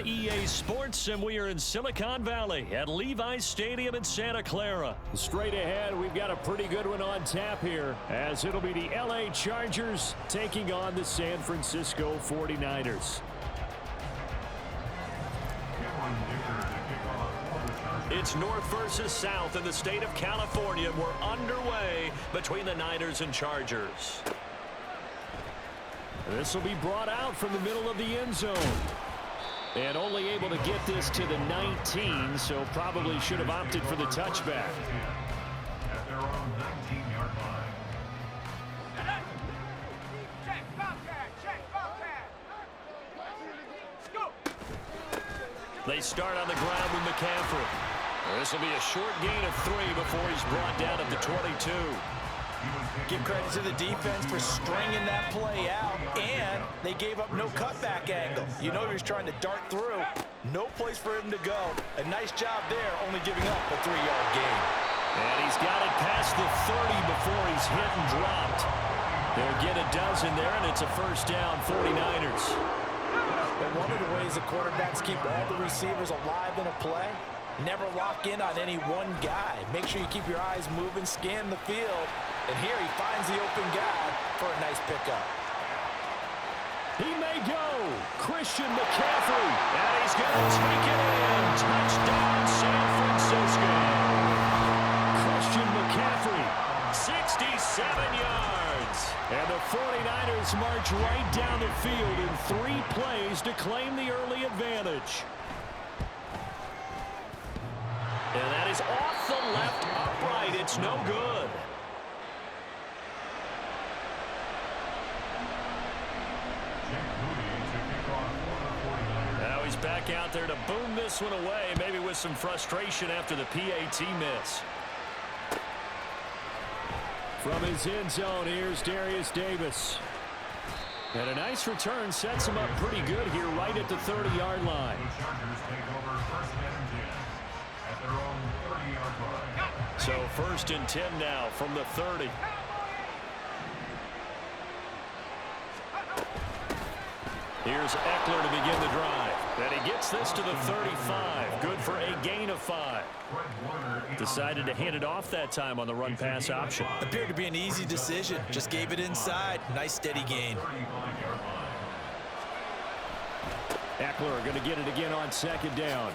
EA Sports, and we are in Silicon Valley at Levi's Stadium in Santa Clara. Straight ahead, we've got a pretty good one on tap here, as it'll be the LA Chargers taking on the San Francisco 49ers. It's north versus south in the state of California. We're underway between the Niners and Chargers. This will be brought out from the middle of the end zone. And only able to get this to the 19, so probably should have opted for the touchback. At their own 19-yard line. They start on the ground with McCaffrey. This will be a short gain of 3 before he's brought down at the 22. Give credit to the defense for stringing that play out, and they gave up no cutback angle. You know he was trying to dart through. No place for him to go. A nice job there, only giving up a 3-yard gain. And he's got it past the 30 before he's hit and dropped. They'll get a dozen there, and it's a first down, 49ers. But one of the ways the quarterbacks keep all the receivers alive in a play, never lock in on any one guy. Make sure you keep your eyes moving, scan the field. And here he finds the open guy for a nice pickup. He may go. Christian McCaffrey. And he's going to take it in. Touchdown, San Francisco. Christian McCaffrey. 67 yards. And the 49ers march right down the field in 3 plays to claim the early advantage. And that is off the left upright. It's no good. Now he's back out there to boom this one away, maybe with some frustration after the PAT miss. From his end zone, here's Darius Davis. And a nice return sets him up pretty good here right at the 30-yard line. The Chargers take over first and 10 at their own 30-yard line. So first and 10 now from the 30. Here's Eckler to begin the drive. And he gets this to the 35. Good for a gain of 5. Decided to hand it off that time on the run-pass option. Appeared to be an easy decision. Just gave it inside. Nice steady gain. Eckler going to get it again on second down.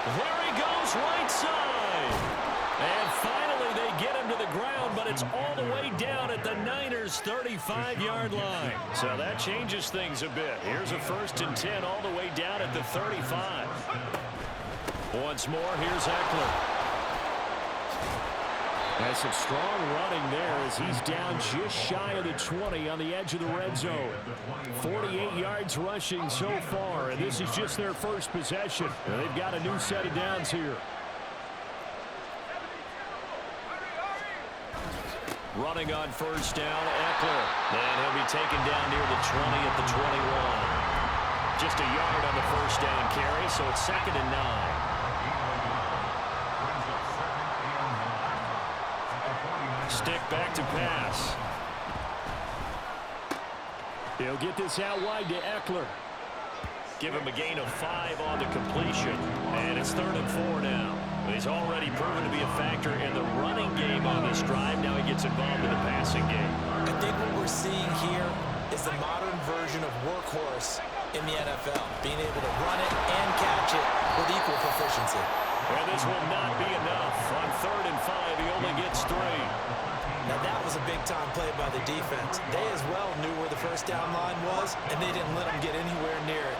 There he goes, right side. And finally they get him to the ground, but it's all the way down at the Niners' 35-yard line. So that changes things a bit. Here's a first and 10 all the way down at the 35. Once more, here's Eckler. Has some strong running there as he's down just shy of the 20 on the edge of the red zone. 48 yards rushing so far, and this is just their first possession. And they've got a new set of downs here. Running on first down, Eckler. And he'll be taken down near the 20 at the 21. Just a yard on the first down carry, so it's second and 9. Stick back to pass. He'll get this out wide to Eckler. Give him a gain of 5 on the completion. And it's 3rd and 4 now. He's already proven to be a factor in the running game on this drive. Now he gets involved in the passing game. I think what we're seeing here is the modern version of workhorse in the NFL. Being able to run it and catch it with equal proficiency. And this will not be enough. On 3rd and 5, he only gets 3. Now that was a big-time play by the defense. They as well knew where the first down line was, and they didn't let them get anywhere near it.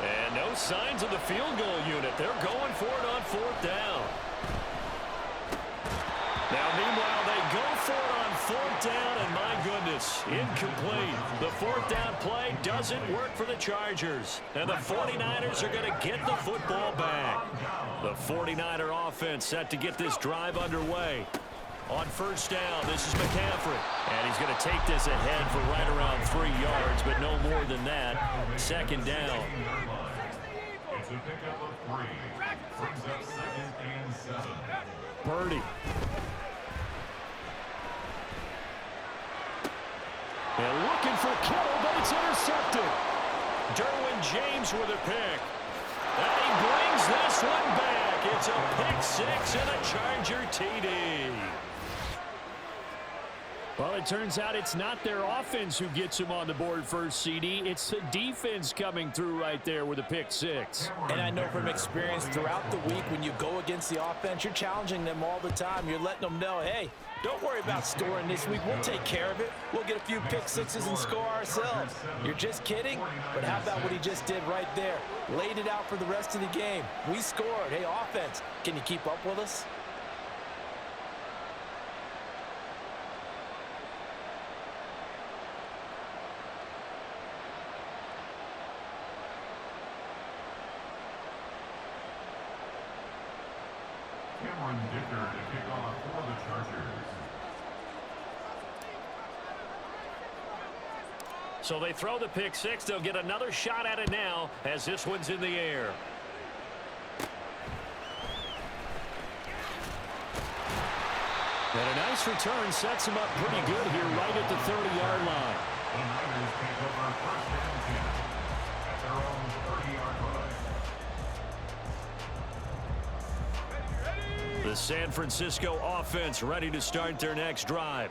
And no signs of the field goal unit. They're going for it on 4th down. Now, meanwhile, they go for it on 4th down, and my goodness, incomplete. The 4th down play doesn't work for the Chargers. And the 49ers are going to get the football back. The 49er offense set to get this drive underway. On first down, this is McCaffrey. And he's going to take this ahead for right around 3 yards, but no more than that. Second down. It's a pickup of 3. Brings up 2nd and 7. Purdy. And looking for Kittle, but it's intercepted. Derwin James with a pick. And he brings this one back. It's a pick six and a Charger TD. Well, it turns out it's not their offense who gets them on the board first, CD. It's the defense coming through right there with a pick six. And I know from experience throughout the week, when you go against the offense, you're challenging them all the time. You're letting them know, hey, don't worry about scoring this week. We'll take care of it. We'll get a few pick sixes and score ourselves. You're just kidding? But how about what he just did right there? Laid it out for the rest of the game. We scored. Hey, offense, can you keep up with us? Dicker to kick off for the Chargers. So they throw the pick six. They'll get another shot at it now as this one's in the air. And a nice return sets him up pretty good here right at the 30-yard line. The Niners take over first and 10 at their own 30-yard line. The San Francisco offense ready to start their next drive.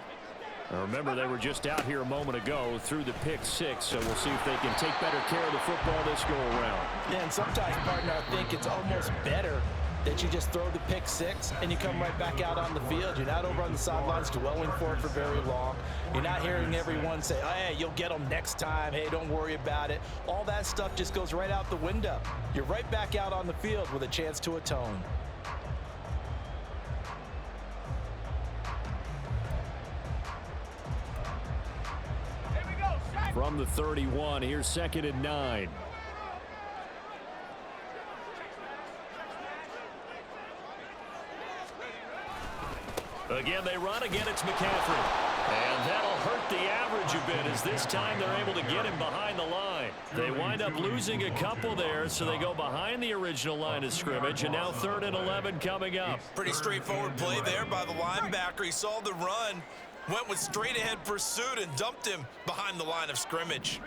Now remember, they were just out here a moment ago through the pick six, so we'll see if they can take better care of the football this go-around. Yeah, and sometimes, partner, I think it's almost better that you just throw the pick six and you come right back out on the field. You're not over on the sidelines dwelling for it for very long. You're not hearing everyone say, oh, hey, you'll get them next time. Hey, don't worry about it. All that stuff just goes right out the window. You're right back out on the field with a chance to atone. From the 31, here's 2nd and 9. Again, they run. Again, it's McCaffrey. And that'll hurt the average a bit as this time they're able to get him behind the line. They wind up losing a couple there, so they go behind the original line of scrimmage, and now 3rd and 11 coming up. Pretty straightforward play there by the linebacker. He saw the run, went with straight-ahead pursuit, and dumped him behind the line of scrimmage.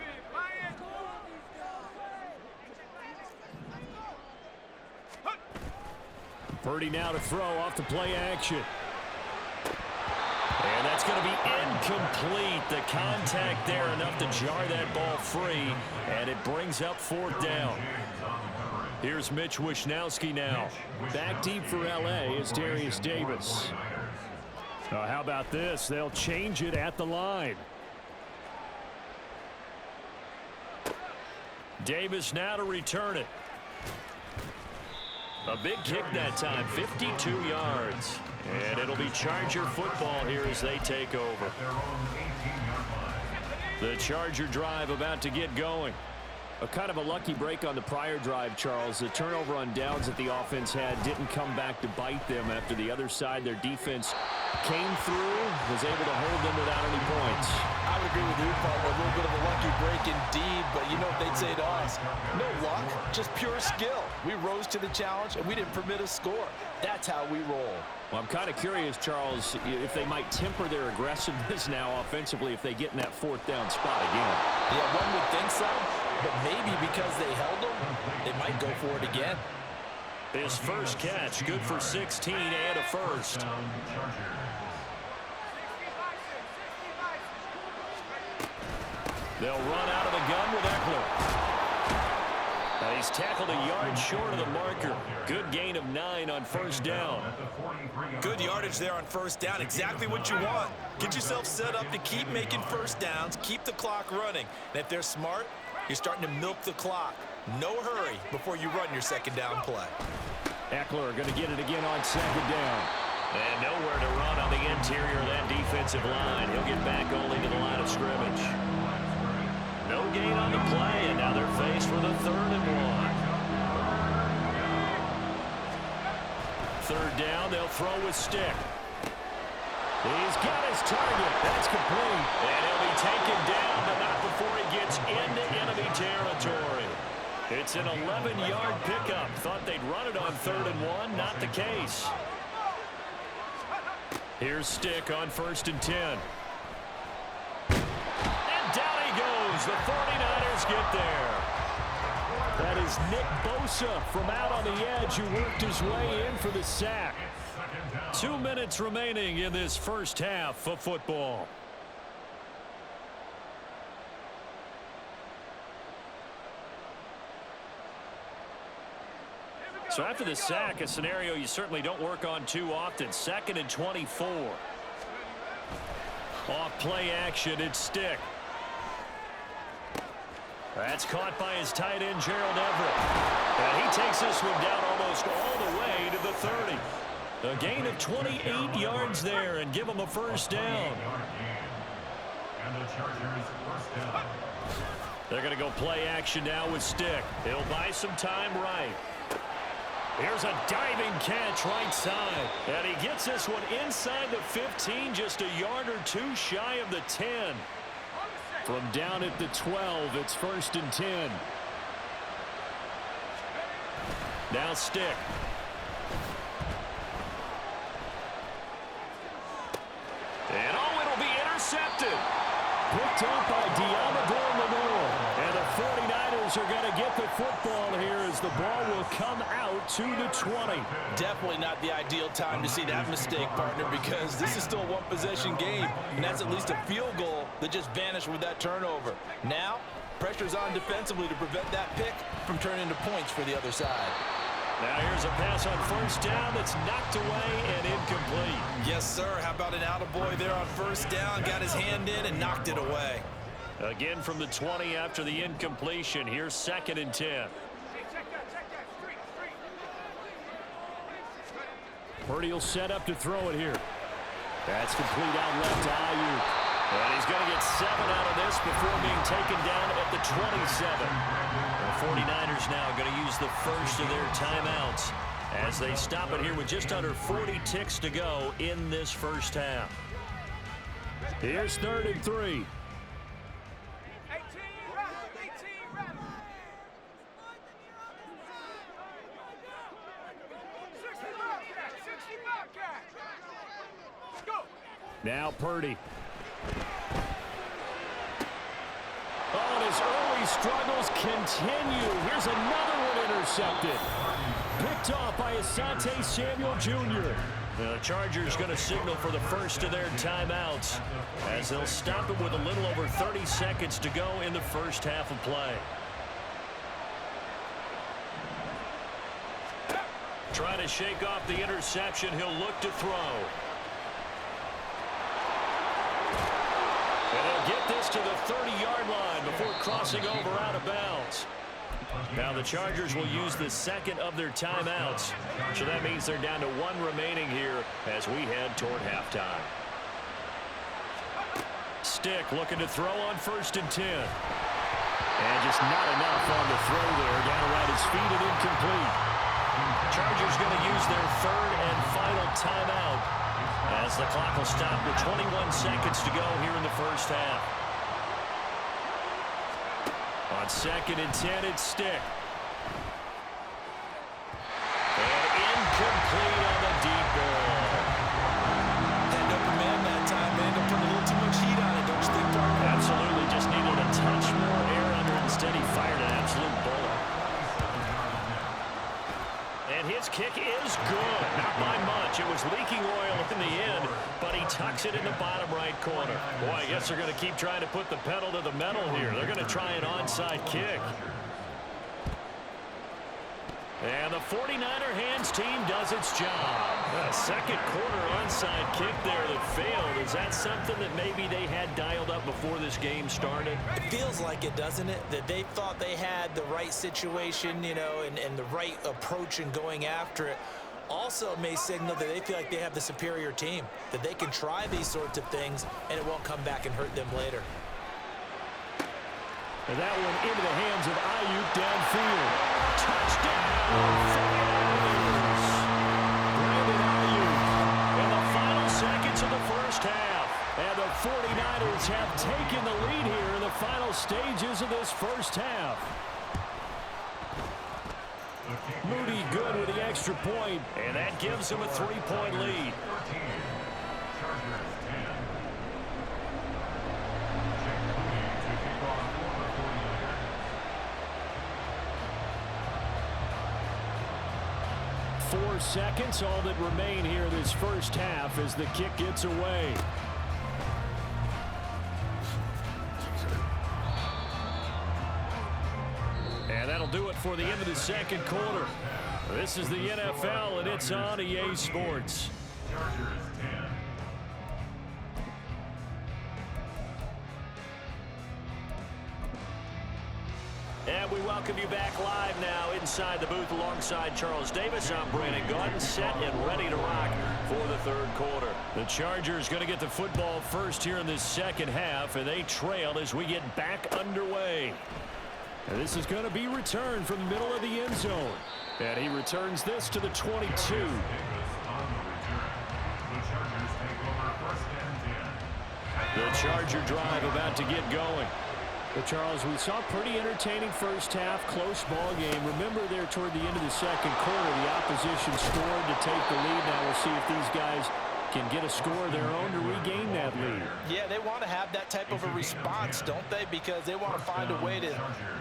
Purdy now to throw off the play action. And that's going to be incomplete. The contact there enough to jar that ball free, and it brings up 4th down. Here's Mitch Wishnowsky now. Back deep for L.A. is Darius Davis. How about this? They'll change it at the line. Davis now to return it. A big kick that time, 52 yards. And it'll be Charger football here as they take over. The Charger drive about to get going. A kind of a lucky break on the prior drive, Charles. The turnover on downs that the offense had didn't come back to bite them after the other side. Their defense came through, was able to hold them without any points. I would agree with you, Paul. A little bit of a lucky break indeed, but you know what they'd say to us? No luck, just pure skill. We rose to the challenge, and we didn't permit a score. That's how we roll. Well, I'm kind of curious, Charles, if they might temper their aggressiveness now offensively if they get in that 4th down spot again. Yeah, one would think so, but maybe because they held them, they might go for it again. His first catch, good for 16 and a first. They'll run out of the gun with Eckler. He's tackled a yard short of the marker. Good gain of 9 on 1st down. Good yardage there on 1st down. Exactly what you want. Get yourself set up to keep making 1st downs, keep the clock running. And if they're smart, you're starting to milk the clock. No hurry before you run your 2nd down play. Eckler going to get it again on 2nd down. And nowhere to run on the interior of that defensive line. He'll get back only to the line of scrimmage. No gain on the play, and now they're faced with a 3rd and 1. 3rd down, they'll throw with stick. He's got his target. That's complete. And he'll be taken down, but not before he gets into enemy territory. It's an 11-yard pickup. Thought they'd run it on 3rd and 1. Not the case. Here's Stick on 1st and 10. And down he goes. The 49ers get there. is Nick Bosa from out on the edge, who worked his way in for the sack. 2 minutes remaining in this first half of football. So after the sack, a scenario you certainly don't work on too often. 2nd and 24. Off play action, it's Stick. That's caught by his tight end, Gerald Everett. And he takes this one down almost all the way to the 30. A gain of 28 yards there and give him a first down. And the Chargers first down. They're going to go play action now with Stick. He'll buy some time right. Here's a diving catch right side. And he gets this one inside the 15, just a yard or two shy of the 10. From down at the 12, it's 1st and 10. Now Stick. And it'll be intercepted. Picked up by Diamador Lenore. And the 49ers are going to get the football here as the ball will come out to the 20. Definitely not the ideal time to see that mistake, partner, because this is still a one-possession game, and that's at least a field goal that just vanished with that turnover. Now, pressure's on defensively to prevent that pick from turning into points for the other side. Now here's a pass on first down that's knocked away and incomplete. Yes, sir. How about an attaboy there on first down? Got his hand in and knocked it away. Again from the 20 after the incompletion. Here's 2nd and 10. Purdy will set up to throw it here. That's complete out left to Ayuk. And he's going to get 7 out of this before being taken down at the 27. The 49ers now going to use the first of their timeouts as they stop it here with just under 40 ticks to go in this first half. Here's 3rd and 3. Now Purdy. Oh, and his early struggles continue. Here's another one intercepted. Picked off by Asante Samuel Jr. The Chargers going to signal for the first of their timeouts as they'll stop it with a little over 30 seconds to go in the first half of play. Trying to shake off the interception. He'll look to throw. And he'll get this to the 30-yard line before crossing over out of bounds. Now the Chargers will use the second of their timeouts. So that means they're down to 1 remaining here as we head toward halftime. Stick looking to throw on 1st and 10. And just not enough on the throw there. Down around his feet and incomplete. Chargers going to use their 3rd and final timeout as the clock will stop with 21 seconds to go here in the first half. On 2nd and 10, it's Stick. And incomplete on the deep ball. Had no command that time, man. Don't put a little too much heat on it, don't you think, partner? Absolutely, just needed a touch more air under it. Instead, he fired an absolute bullet. And his kick is good. Not by much. It was leaking oil in the end, but he tucks it in the bottom right corner. Boy, I guess they're going to keep trying to put the pedal to the metal here. They're going to try an onside kick. And the 49er hands team does its job. A second quarter onside kick there that failed. Is that something that maybe they had dialed up before this game started? It feels like it, doesn't it? That they thought they had the right situation, you know, and the right approach in going after it. Also may signal that they feel like they have the superior team, that they can try these sorts of things and it won't come back and hurt them later. And that one into the hands of Ayuk downfield. Touchdown! Brandon Ayuk in the final seconds of the first half. And the 49ers have taken the lead here in the final stages of this first half. Moody good with the extra point. And that gives him a 3-point lead. 4 seconds, all that remain here this first half as the kick gets away. And that'll do it for the end of the second quarter. This is the NFL, and it's on EA Sports. Chargers 10. And we welcome you back live now inside the booth alongside Charles Davis. I'm Brandon Gaudin, set and ready to rock for the third quarter. The Chargers going to get the football first here in this second half, and they trail as we get back underway. And this is going to be returned from the middle of the end zone. And he returns this to the 22. The Chargers take over first and 10. The Charger drive about to get going. But Charles, we saw a pretty entertaining first half, close ball game. Remember there toward the end of the second quarter, the opposition scored to take the lead. Now we'll see if these guys can get a score of their own to regain that lead. Yeah, they want to have that type of a response, don't they? Because they want to find a way to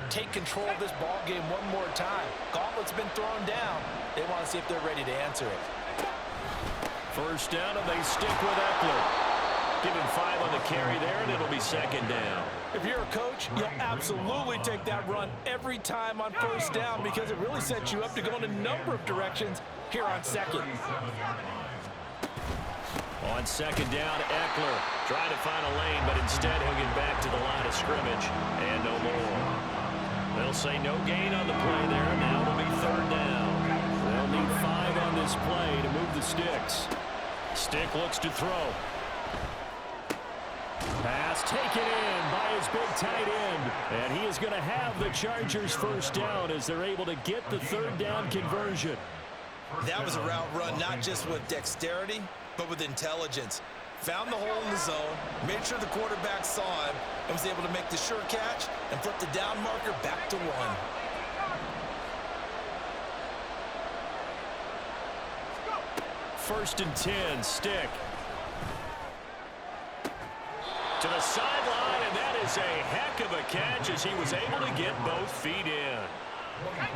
take control of this ball game one more time. Gauntlet's been thrown down. They want to see if they're ready to answer it. First down, and they stick with Eckler. Give him 5 on the carry there, and it'll be second down. If you're a coach, you'll absolutely take that run every time on first down because it really sets you up to go in a number of directions here on second. On second down, Eckler trying to find a lane, but instead he'll get back to the line of scrimmage and no more. They'll say no gain on the play there. Now it'll be third down. They'll need 5 on this play to move the sticks. Stick looks to throw. Pass taken in by his big tight end. And he is going to have the Chargers first down as they're able to get the third down conversion. That was a route run not just with dexterity, but with intelligence. Found the hole in the zone, made sure the quarterback saw him, and was able to make the sure catch and flip the down marker back to 1. First and 10, Stick. To the sideline, and that is a heck of a catch as he was able to get both feet in.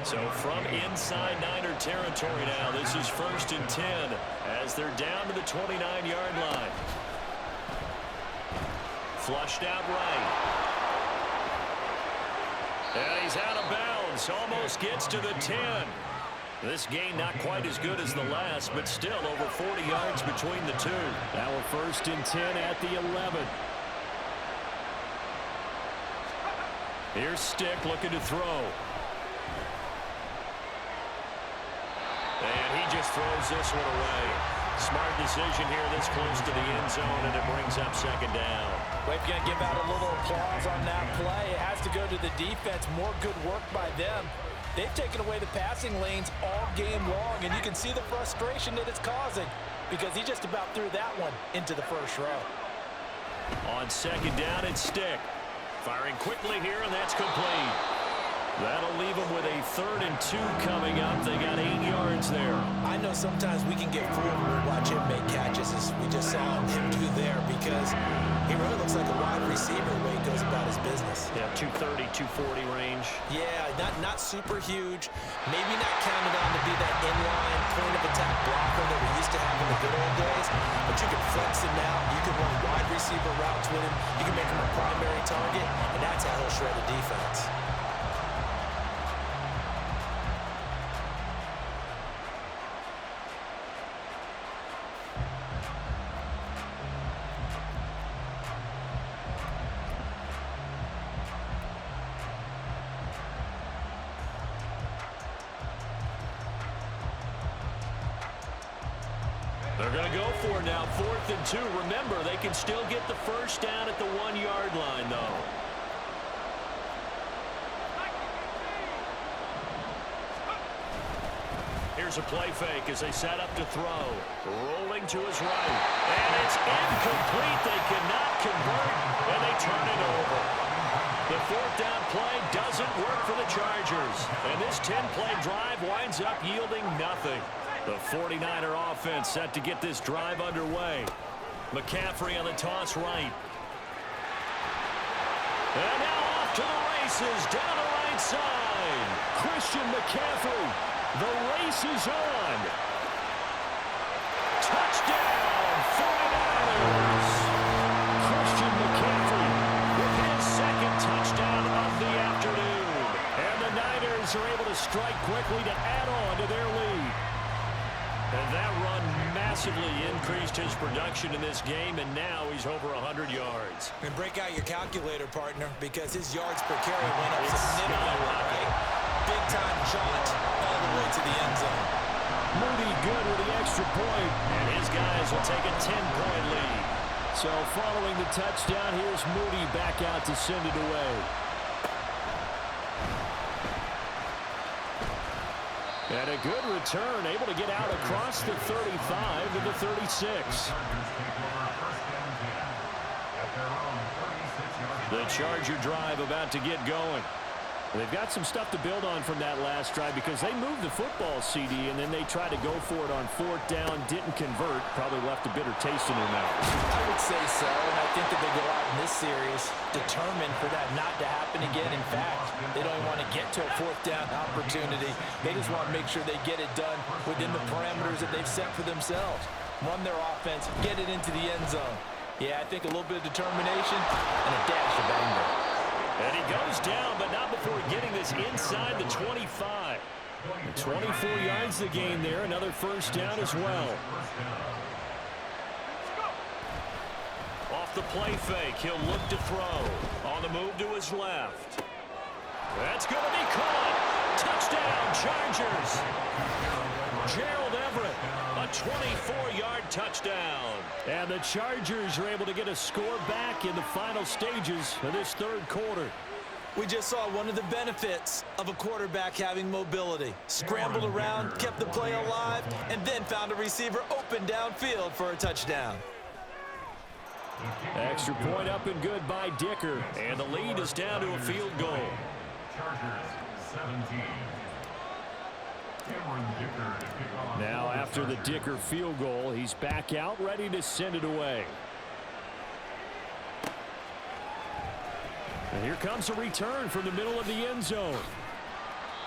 So from inside Niner territory now, this is first and 10 as they're down to the 29-yard line. Flushed out right. And he's out of bounds, almost gets to the 10. This gain not quite as good as the last, but still over 40 yards between the two. Now we're first and 10 at the 11. Here's Stick looking to throw. And he just throws this one away. Smart decision here this close to the end zone, and it brings up second down. We're going to give out a little applause on that play. It has to go to the defense. More good work by them. They've taken away the passing lanes all game long, and you can see the frustration that it's causing because he just about threw that one into the first row. On second down, it's Stick. Firing quickly here, and that's complete. That'll leave them with a 3rd and 2 coming up. They got 8 yards there. I know sometimes we can get fooled when we watch him make catches as we just saw him do there because he really looks like a wide receiver the way he goes about his business. Yeah, 230, 240 range. Yeah, not super huge. Maybe not counted on to be that inline point of attack blocker that we used to have in the good old days, but you can flex him out. You can run wide receiver routes with him. You can make him a primary target, and that's how he'll shred a defense. They're going to go for it now, 4th and 2. Remember, they can still get the first down at the 1-yard line, though. Here's a play fake as they set up to throw. Rolling to his right. And it's incomplete. They cannot convert, and they turn it over. The 4th down play doesn't work for the Chargers. And this 10-play drive winds up yielding nothing. The 49er offense set to get this drive underway. McCaffrey on the toss right. And now off to the races down the right side. Christian McCaffrey The race is on. Touchdown, 49ers. Christian McCaffrey with his second touchdown of the afternoon. And the Niners are able to strike quickly to add on to their lead. And that run massively increased his production in this game, and now he's over 100 yards. And break out your calculator, partner, because his yards per carry went up significantly. Big-time jaunt all the way to the end zone. Moody good with the extra point, And his guys will take a 10-point lead. so following the touchdown, here's Moody back out to send it away. And a good return, able to get out across the 35 to the 36. The Charger drive about to get going. They've got some stuff to build on from that last drive because they moved the football, CD, and then they tried to go for it on fourth down, didn't convert, probably left a bitter taste in their mouth. I would say so, and I think that they go out in this series determined for that not to happen again. In fact, they don't even want to get to a fourth down opportunity. They just want to make sure they get it done within the parameters that they've set for themselves. Run their offense, get it into the end zone. Yeah, I think a little bit of determination and a dash of anger. And he goes down, but not before getting this inside the 25. 24 yards the gain there, another first down as well. Off the play fake, he'll look to throw. On the move to his left. That's going to be caught. Touchdown, Chargers. Gerald Everett, a 24-yard touchdown. And the Chargers are able to get a score back in the final stages of this third quarter. We just saw one of the benefits of a quarterback having mobility. Scrambled around, kept the play alive, and then found a receiver open downfield for a touchdown. Extra point up and good by Dicker. And the lead is down to a field goal. Chargers 17. Now after the Dicker field goal, he's back out ready to send it away. And here comes a return from the middle of the end zone.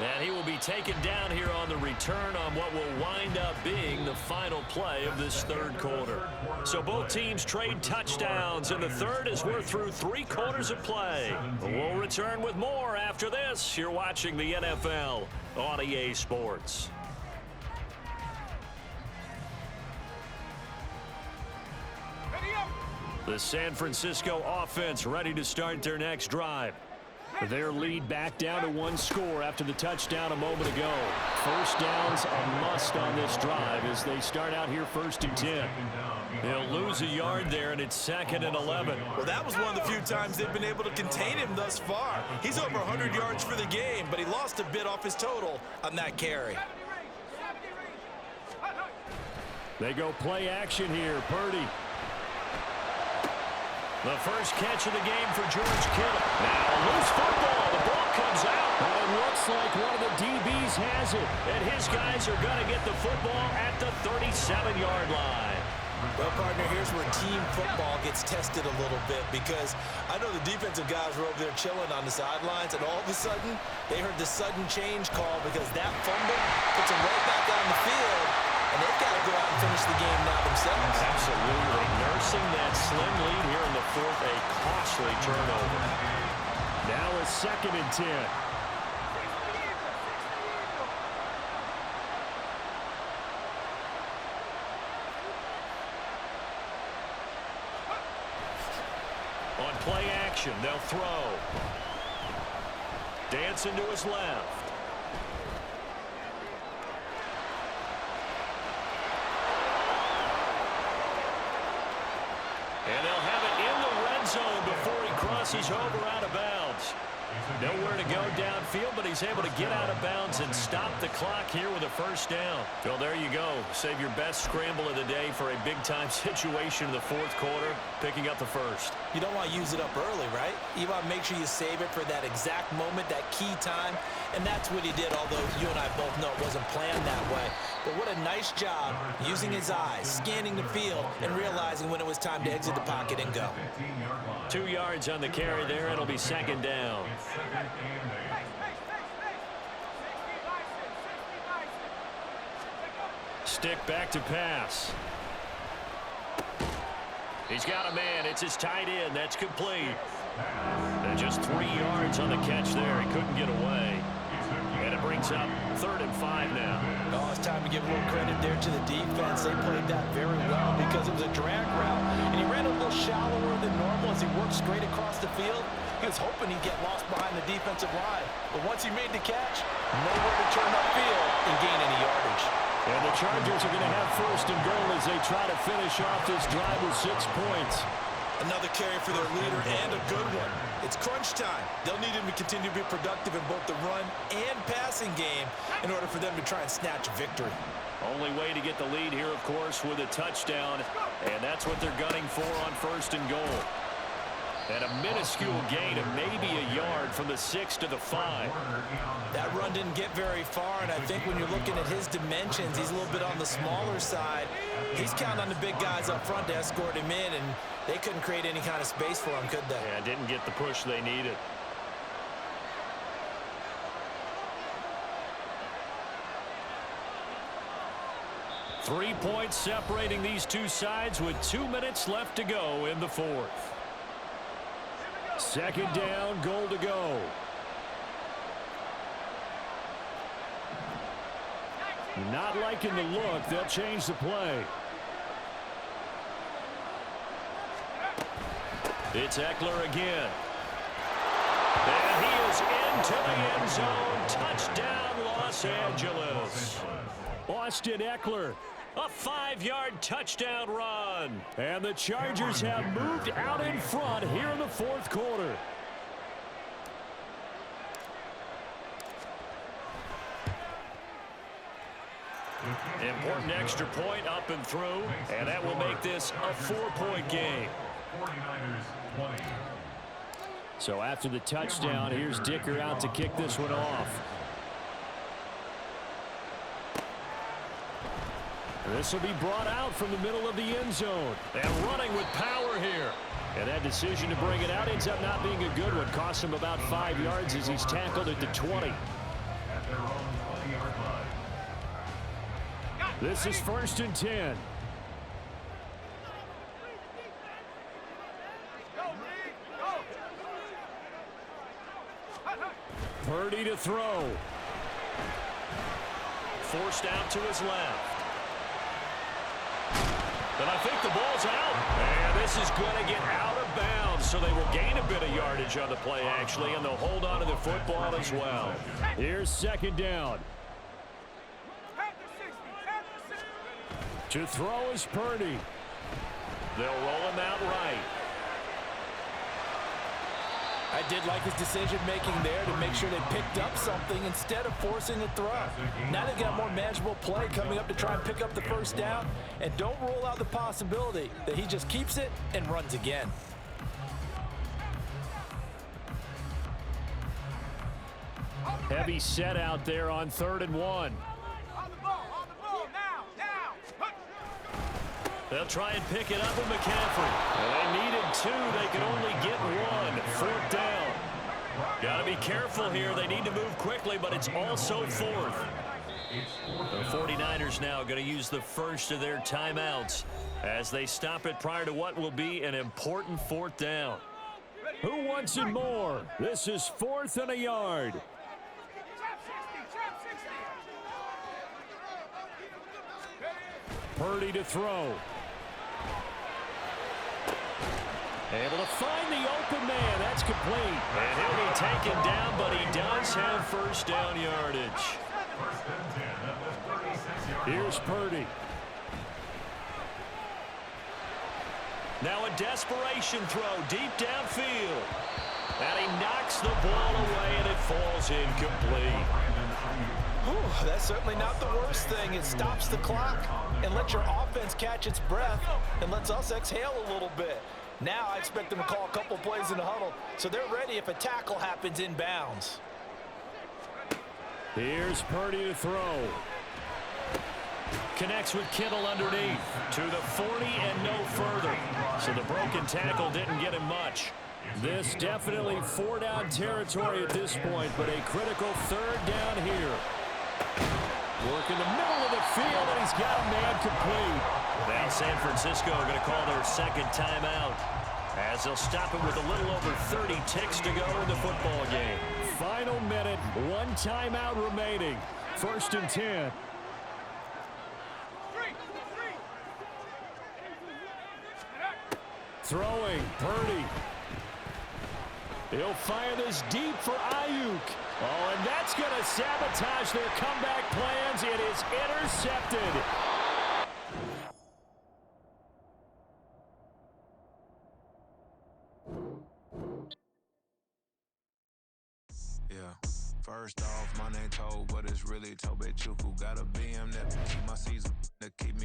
And he will be taken down here on the return on what will wind up being the final play of this third quarter. So both teams trade touchdowns in the third as we're through 3 quarters of play. We'll return with more after this. You're watching the NFL on EA Sports. The San Francisco offense ready to start their next drive. Their lead back down to 1 score after the touchdown a moment ago. First down's a must on this drive as they start out here 1st and 10. They'll lose a yard there, and it's 2nd and 11. Well, that was one of the few times they've been able to contain him thus far. He's over 100 yards for the game, but he lost a bit off his total on that carry. They go play action here. Purdy. The first catch of the game for George Kittle. Now loose football. The ball comes out. And it looks like one of the DBs has it. And his guys are going to get the football at the 37-yard line. Well, partner, here's where team football gets tested a little bit because I know the defensive guys were over there chilling on the sidelines, and all of a sudden, they heard the sudden change call because that fumble puts them right back on the field, and they've got to go out and finish the game now themselves. Absolutely. Nursing that slim lead here in the fourth, a costly turnover. Now a 2nd and 10. On play action, they'll throw. Dancing to his left. And they'll have it in the red zone before he crosses over out of bounds. Nowhere to go downfield, but he's able to get out of bounds and stop the clock here with a first down. Well, there you go. Save your best scramble of the day for a big-time situation in the fourth quarter, picking up the first. You don't want to use it up early, right? You want to make sure you save it for that exact moment, that key time, and that's what he did, although you and I both know it wasn't planned that way. But what a nice job using his eyes, scanning the field, and realizing when it was time to exit the pocket and go. 2 yards on the carry there. It'll be 2nd down. Stick back to pass. He's got a man. It's his tight end. That's complete. And just 3 yards on the catch there. He couldn't get away. And it brings up 3rd and 5 now. Oh, it's time to give a little credit there to the defense. They played that very well because it was a drag route, and he ran a little shallower than normal as he worked straight across the field. He was hoping he'd get lost behind the defensive line. But once he made the catch, nowhere to turn upfield and gain any yardage. And the Chargers are going to have 1st and goal as they try to finish off this drive with 6 points. Another carry for their leader, and a good one. It's crunch time. They'll need him to continue to be productive in both the run and passing game in order for them to try and snatch victory. Only way to get the lead here, of course, with a touchdown, and that's what they're gunning for on 1st and goal. And a minuscule gain of maybe a yard from the 6 to the 5. That run didn't get very far, and I think when you're looking at his dimensions, he's a little bit on the smaller side. He's counting on the big guys up front to escort him in, and they couldn't create any kind of space for him, could they? Yeah, didn't get the push they needed. Three points separating these two sides with 2 minutes left to go in the 4th. 2nd down, goal to go. Not liking the look. They'll change the play. It's Eckler again. And he is into the end zone. Touchdown, Los Angeles. Austin Eckler. A 5-yard touchdown run. And the Chargers have moved out in front here in the 4th quarter. Important extra point up and through. And that will make this a 4-point game. 49ers 20. So after the touchdown, here's Dicker out to kick this one off. This will be brought out from the middle of the end zone. And running with power here. And that decision to bring it out ends up not being a good one. Cost him about 5 yards as he's tackled at the 20. At their own 20-yard line. This is 1st and 10. Purdy to throw. Forced out to his left. And I think the ball's out. And this is going to get out of bounds, so they will gain a bit of yardage on the play, actually, and they'll hold on to the football as well. Here's 2nd down. To throw is Purdy. They'll roll him out right. I did like his decision-making there to make sure they picked up something instead of forcing the throw. Now they've got a more manageable play coming up to try and pick up the 1st down, and don't rule out the possibility that he just keeps it and runs again. Heavy set out there on 3rd and 1. They'll try and pick it up with McCaffrey. They needed 2. They could only get 1. 4th down. Got to be careful here. They need to move quickly, but it's also 4th. The 49ers now going to use the first of their timeouts as they stop it prior to what will be an important 4th down. Who wants it more? This is 4th and a yard. Purdy to throw. Able to find the open man. That's complete. And he'll be taken down, but he does have 1st down yardage. Here's Purdy. Now a desperation throw deep downfield. And he knocks the ball away, and it falls incomplete. Whew, that's certainly not the worst thing. It stops the clock and lets your offense catch its breath and lets us exhale a little bit. Now I expect them to call a couple plays in the huddle so they're ready if a tackle happens in bounds. Here's Purdy to throw. Connects with Kittle underneath to the 40 and no further. So the broken tackle didn't get him much. This definitely 4-down territory at this point, but a critical 3rd down here. Work in the middle of the field, and he's got a man complete. Now San Francisco are going to call their second timeout, as they'll stop it with a little over 30 ticks to go in the football game. Final minute, one timeout remaining. 1st and 10. Throwing, Purdy. He'll fire this deep for Ayuk. Oh, and that's going to sabotage their comeback plans. It is intercepted. Yeah. First off, my name Toad, but it's really Tobe Chuku. Got a BM that keep my season, that keep me